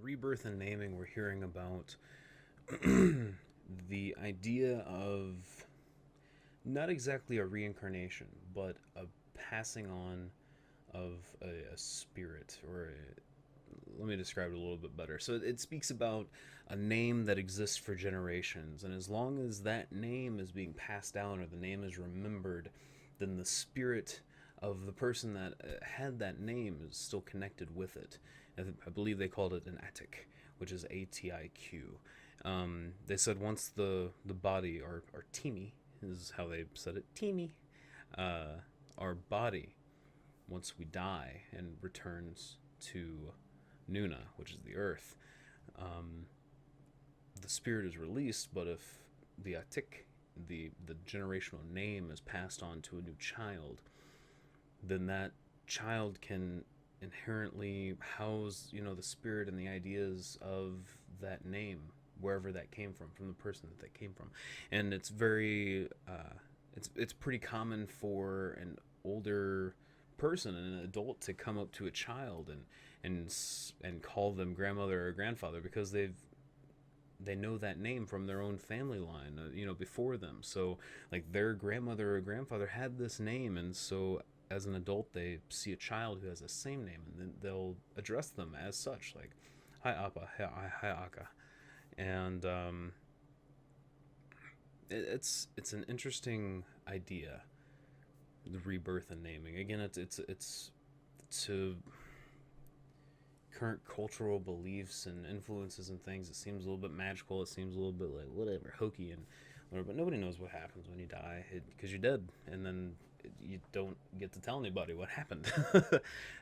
rebirth and naming, we're hearing about the idea of not exactly a reincarnation, but a passing on of a spirit, let me describe it a little bit better. So it speaks about a name that exists for generations, and as long as that name is being passed down or the name is remembered, then the spirit of the person that had that name is still connected with it. I believe they called it an attic, which is ATIQ. They said once the body, or teeny, is how they said it, teeny, our body, once we die and returns to Nuna, which is the earth, um, the spirit is released, but if the atik, the generational name, is passed on to a new child, then that child can inherently house, the spirit and the ideas of that name, wherever that came from the person that came from. And it's very, it's pretty common for an older person, an adult, to come up to a child and call them grandmother or grandfather because they know that name from their own family line, before them. So like their grandmother or grandfather had this name, and so as an adult they see a child who has the same name, and then they'll address them as such, like hi appa, hi akka. And it's an interesting idea, the rebirth and naming. Again, it's to current cultural beliefs and influences and things. It seems a little bit magical. It seems a little bit like whatever, hokey and whatever. But nobody knows what happens when you die, because you're dead, and then you don't get to tell anybody what happened.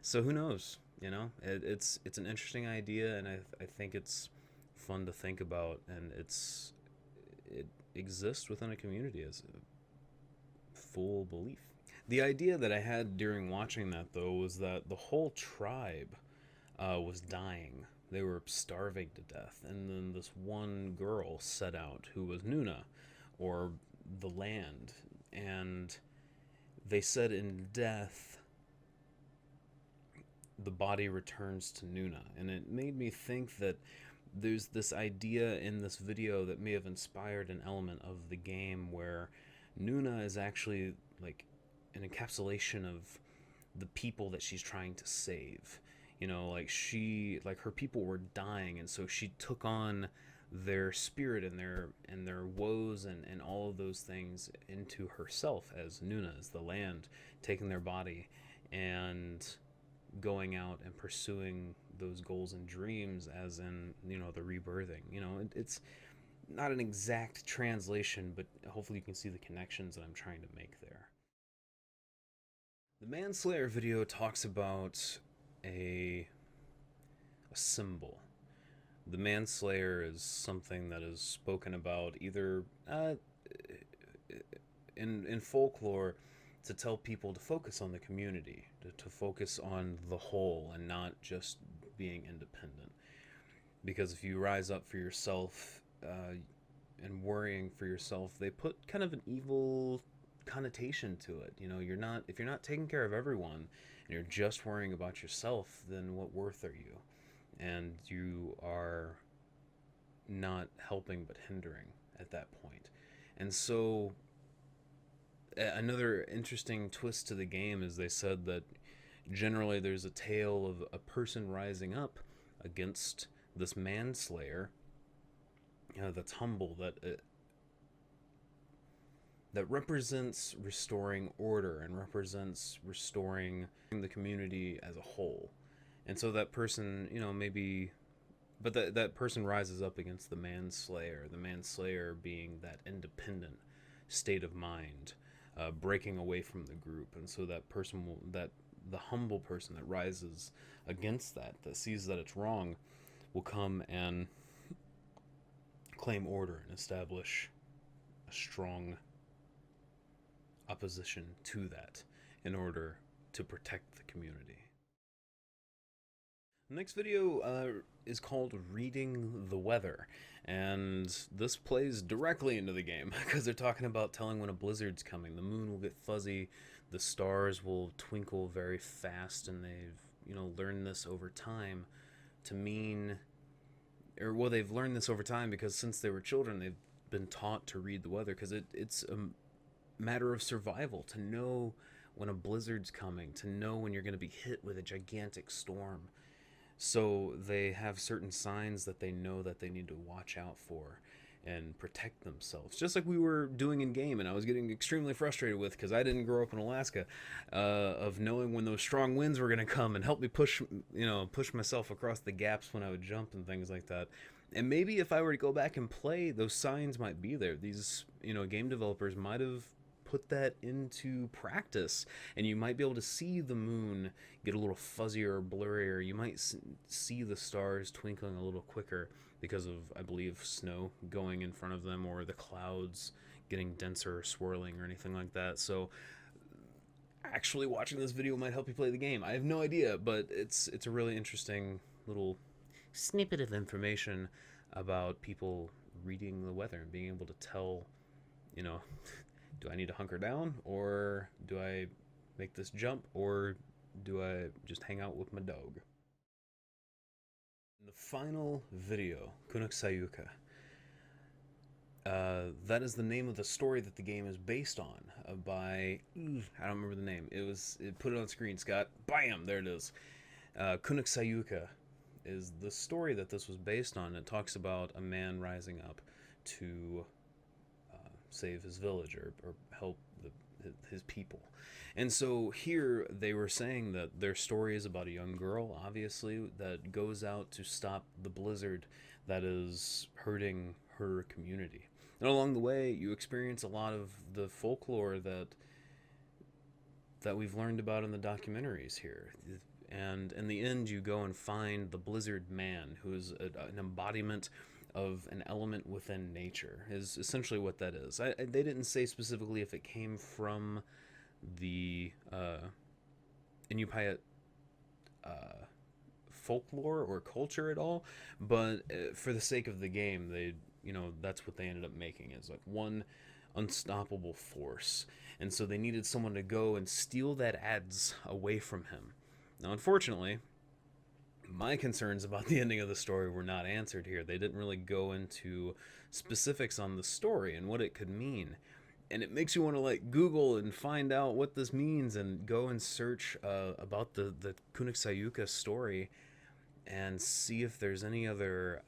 So who knows? It's an interesting idea, and I think it's fun to think about, and it exists within a community as a full belief. The idea that I had during watching that, though, was that the whole tribe was dying. They were starving to death. And then this one girl set out who was Nuna, or the land. And they said in death, the body returns to Nuna. And it made me think that there's this idea in this video that may have inspired an element of the game where Nuna is actually like an encapsulation of the people that she's trying to save. Like her people were dying, and so she took on their spirit and their woes and all of those things into herself as Nuna, as the land, taking their body and going out and pursuing those goals and dreams, as in the rebirthing. It's not an exact translation, but hopefully you can see the connections that I'm trying to make there. The Manslayer video talks about a symbol. The Manslayer is something that is spoken about either in folklore to tell people to focus on the community, to focus on the whole and not just being independent. Because if you rise up for yourself and worrying for yourself, they put kind of an evil connotation to it. If you're not taking care of everyone and you're just worrying about yourself, then what worth are you? And you are not helping but hindering at that point. And so another interesting twist to the game is they said that generally there's a tale of a person rising up against this manslayer that's humble, that represents restoring order and represents restoring the community as a whole. And so that person, maybe, but that person rises up against the manslayer being that independent state of mind, breaking away from the group. And so that person that the humble person that rises against that sees that it's wrong, will come and claim order and establish a strong opposition to that in order to protect the community. The next video is called Reading the Weather, and this plays directly into the game because they're talking about telling when a blizzard's coming. The moon will get fuzzy, the stars will twinkle very fast, and they've learned this over time to mean or well, they've learned this over time because since they were children, they've been taught to read the weather because it's a matter of survival to know when a blizzard's coming, to know when you're going to be hit with a gigantic storm. So they have certain signs that they know that they need to watch out for and protect themselves, just like we were doing in game, and I was getting extremely frustrated with because I didn't grow up in Alaska, of knowing when those strong winds were going to come and help me push myself across the gaps when I would jump and things like that. And maybe if I were to go back and play, those signs might be there. These game developers might have put that into practice, and you might be able to see the moon get a little fuzzier or blurrier. You might see the stars twinkling a little quicker because of, I believe, snow going in front of them, or the clouds getting denser or swirling or anything like that. So actually watching this video might help you play the game. I have no idea, but it's a really interesting little snippet of information about people reading the weather and being able to tell, do I need to hunker down, or do I make this jump, or do I just hang out with my dog? In the final video, Kunuksayuka, that is the name of the story that the game is based on, by, I don't remember the name. Put it on screen, Scott. Bam! There it is. Kunuksayuka is the story that this was based on. It talks about a man rising up to save his village, or help his people. And so here they were saying that their story is about a young girl, obviously, that goes out to stop the blizzard that is hurting her community. And along the way, you experience a lot of the folklore that we've learned about in the documentaries here. And in the end, you go and find the Blizzard Man, who is an embodiment of an element within nature, is essentially what that is. They didn't say specifically if it came from the Inupiat folklore or culture at all, but for the sake of the game, that's what they ended up making, is like one unstoppable force. And so they needed someone to go and steal that adze away from him. Now, unfortunately, my concerns about the ending of the story were not answered here. They didn't really go into specifics on the story and what it could mean. And it makes you want to Google and find out what this means, and go and search about the Kunuksayuka story and see if there's any other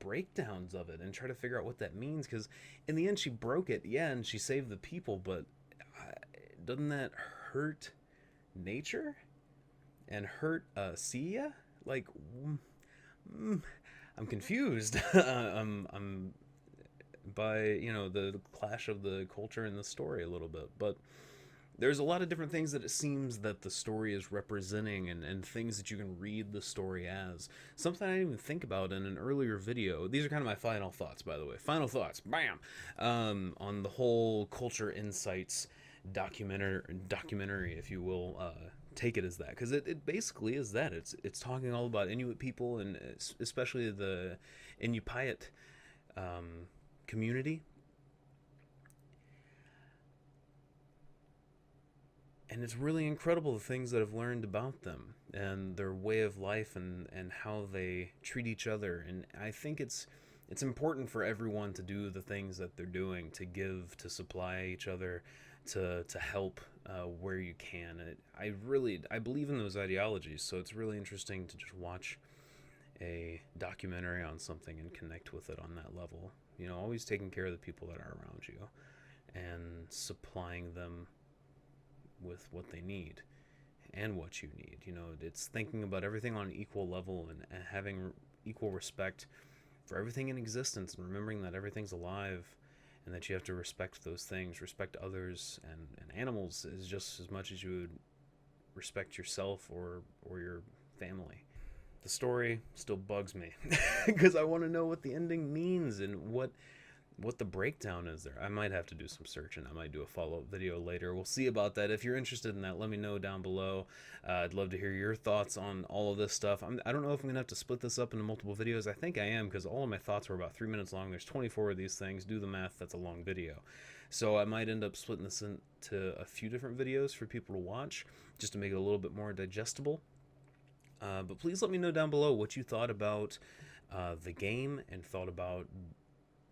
breakdowns of it, and try to figure out what that means. Because in the end, she broke it, yeah, and she saved the people, but doesn't that hurt nature? And hurt Sia? I'm confused. I'm by the clash of the culture and the story a little bit, but there's a lot of different things that it seems that the story is representing, and things that you can read the story as. Something I didn't even think about in an earlier video. These are kind of my final thoughts, by the way. Final thoughts, bam, on the whole Culture Insights documentary, if you will. Take it as that, because it basically is that. It's talking all about Inuit people, and especially the Inupiat community. And it's really incredible the things that I've learned about them and their way of life, and how they treat each other. And I think it's important for everyone to do the things that they're doing, to give, to supply each other, to help where you can. I believe in those ideologies, so it's really interesting to just watch a documentary on something and connect with it on that level. Always taking care of the people that are around you and supplying them with what they need and what you need. It's thinking about everything on an equal level, and having equal respect for everything in existence, and remembering that everything's alive, and that you have to respect those things, respect others and animals is just as much as you would respect yourself or your family. The story still bugs me because I want to know what the ending means and what the breakdown is there. I might have to do some searching. I might do a follow-up video later. We'll see about that. If you're interested in that, let me know down below. I'd love to hear your thoughts on all of this stuff. I don't know if I'm going to have to split this up into multiple videos. I think I am, because all of my thoughts were about 3 minutes long. There's 24 of these things. Do the math. That's a long video. So I might end up splitting this into a few different videos for people to watch, just to make it a little bit more digestible. But please let me know down below what you thought about the game and thought about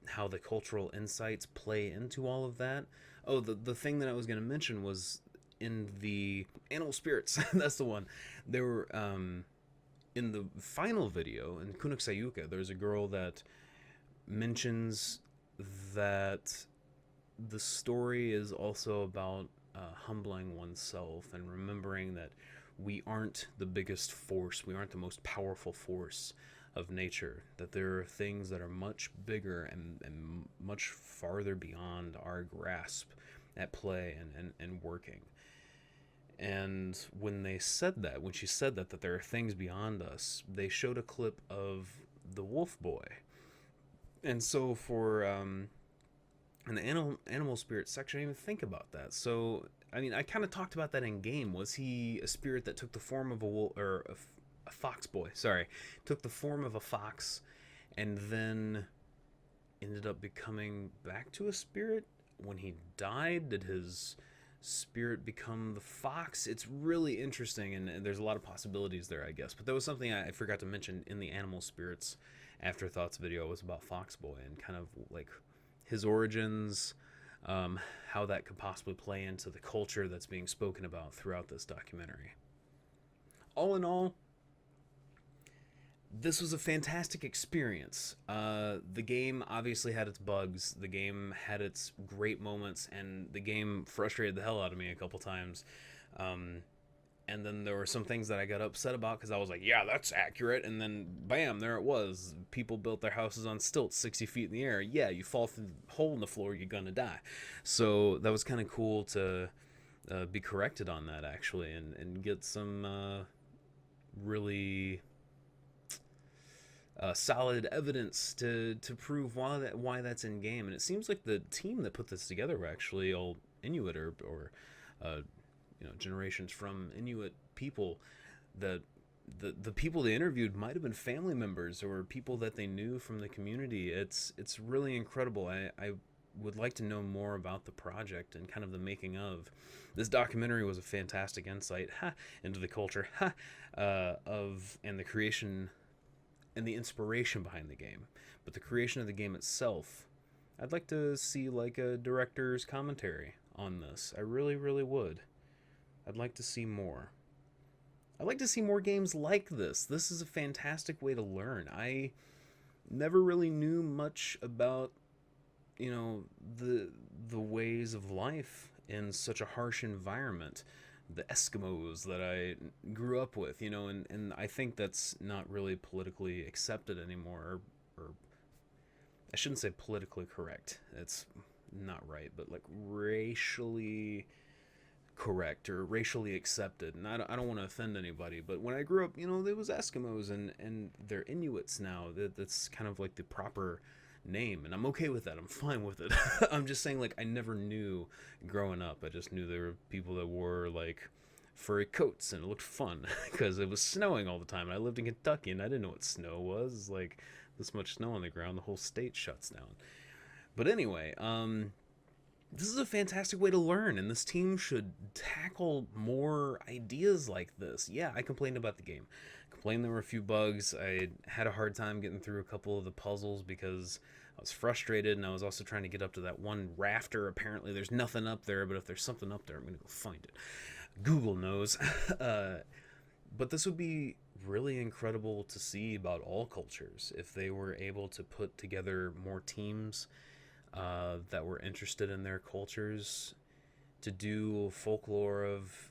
how the cultural insights play into all of that. Oh, the thing that I was going to mention was in the animal spirits. That's the one. There were in the final video in Kunuksayuka. There's a girl that mentions that the story is also about humbling oneself and remembering that we aren't the biggest force, we aren't the most powerful force of nature, that there are things that are much bigger and much farther beyond our grasp at play and working. And when they said that, when she said that there are things beyond us, they showed a clip of the wolf boy. And so for in the animal spirit section, I didn't even think about that. So I mean, I kind of talked about that in game. Was he a spirit that took the form of a wolf, or a fox boy? Sorry, took the form of a fox, and then ended up becoming back to a spirit when he died? Did his spirit become the fox? It's really interesting, and there's a lot of possibilities there, I guess. But that was something I forgot to mention in the animal spirits afterthoughts video, was about fox boy and kind of like his origins, how that could possibly play into the culture that's being spoken about throughout this documentary. All in all, this was a fantastic experience. The game obviously had its bugs. The game had its great moments, and the game frustrated the hell out of me a couple times. And then there were some things that I got upset about because I was like, yeah, that's accurate. And then, bam, there it was. People built their houses on stilts 60 feet in the air. Yeah, you fall through the hole in the floor, you're going to die. So that was kind of cool to be corrected on that, actually, and get some really solid evidence to prove why that's in game. And it seems like the team that put this together were actually all Inuit or generations from Inuit people. That the people they interviewed might have been family members or people that they knew from the community. It's really incredible. I would like to know more about the project and kind of the making of. This documentary was a fantastic insight into the culture of and the creation and the inspiration behind the game. But the creation of the game itself, I'd like to see like a director's commentary on this. I really, really would. I'd like to see more. I'd like to see more games like this. This is a fantastic way to learn. I never really knew much about, the ways of life in such a harsh environment. The Eskimos that I grew up with, and I think that's not really politically accepted anymore, or I shouldn't say politically correct. It's not right, but like racially correct or racially accepted. And I don't want to offend anybody, but when I grew up, there was Eskimos and they're Inuits now. That's kind of like the proper name, and I'm okay with that. I'm fine with it. I'm just saying, like, I never knew growing up. I just knew there were people that wore like furry coats and it looked fun because it was snowing all the time. And I lived in Kentucky and I didn't know what snow was. Like, this much snow on the ground, the whole state shuts down. But anyway, this is a fantastic way to learn, and this team should tackle more ideas like this. Yeah, I complained about the game. Complained there were a few bugs. I had a hard time getting through a couple of the puzzles because I was frustrated, and I was also trying to get up to that one rafter. Apparently there's nothing up there, but if there's something up there, I'm going to go find it. Google knows. But this would be really incredible to see about all cultures if they were able to put together more teams that were interested in their cultures, to do folklore of,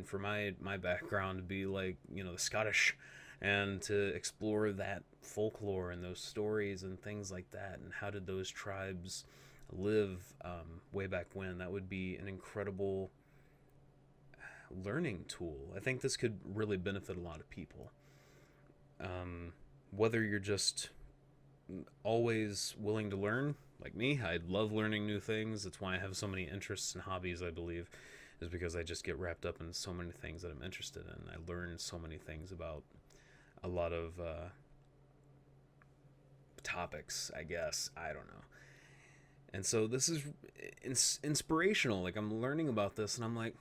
for my background to be like, the Scottish, and to explore that folklore and those stories and things like that, and how did those tribes live way back when. That would be an incredible learning tool. I think this could really benefit a lot of people. Whether you're just always willing to learn, like me, I love learning new things. That's why I have so many interests and hobbies, I believe, is because I just get wrapped up in so many things that I'm interested in. I learn so many things about a lot of topics, I guess. I don't know. And so this is inspirational. Like, I'm learning about this, and I'm like,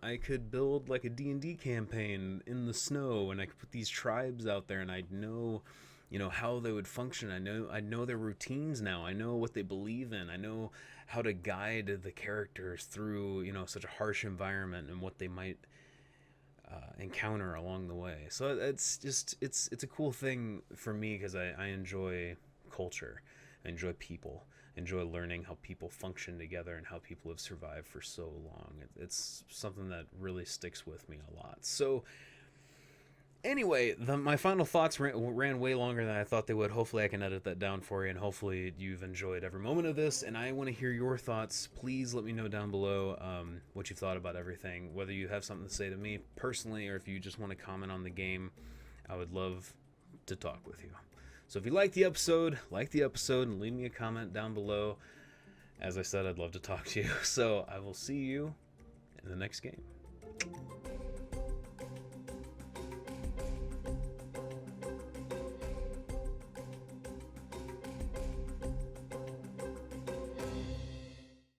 I could build like a D&D campaign in the snow, and I could put these tribes out there, and I'd know you know, how they would function. I know their routines now. I know what they believe in. I know how to guide the characters through, you know, such a harsh environment and what they might encounter along the way. So it's just it's a cool thing for me because I enjoy culture, I enjoy people, I enjoy learning how people function together and how people have survived for so long. It's something that really sticks with me a lot. So anyway, my final thoughts ran way longer than I thought they would. Hopefully, I can edit that down for you, and hopefully, you've enjoyed every moment of this. And I want to hear your thoughts. Please let me know down below what you've thought about everything. Whether you have something to say to me personally, or if you just want to comment on the game, I would love to talk with you. So if you like the episode, and leave me a comment down below. As I said, I'd love to talk to you. So I will see you in the next game.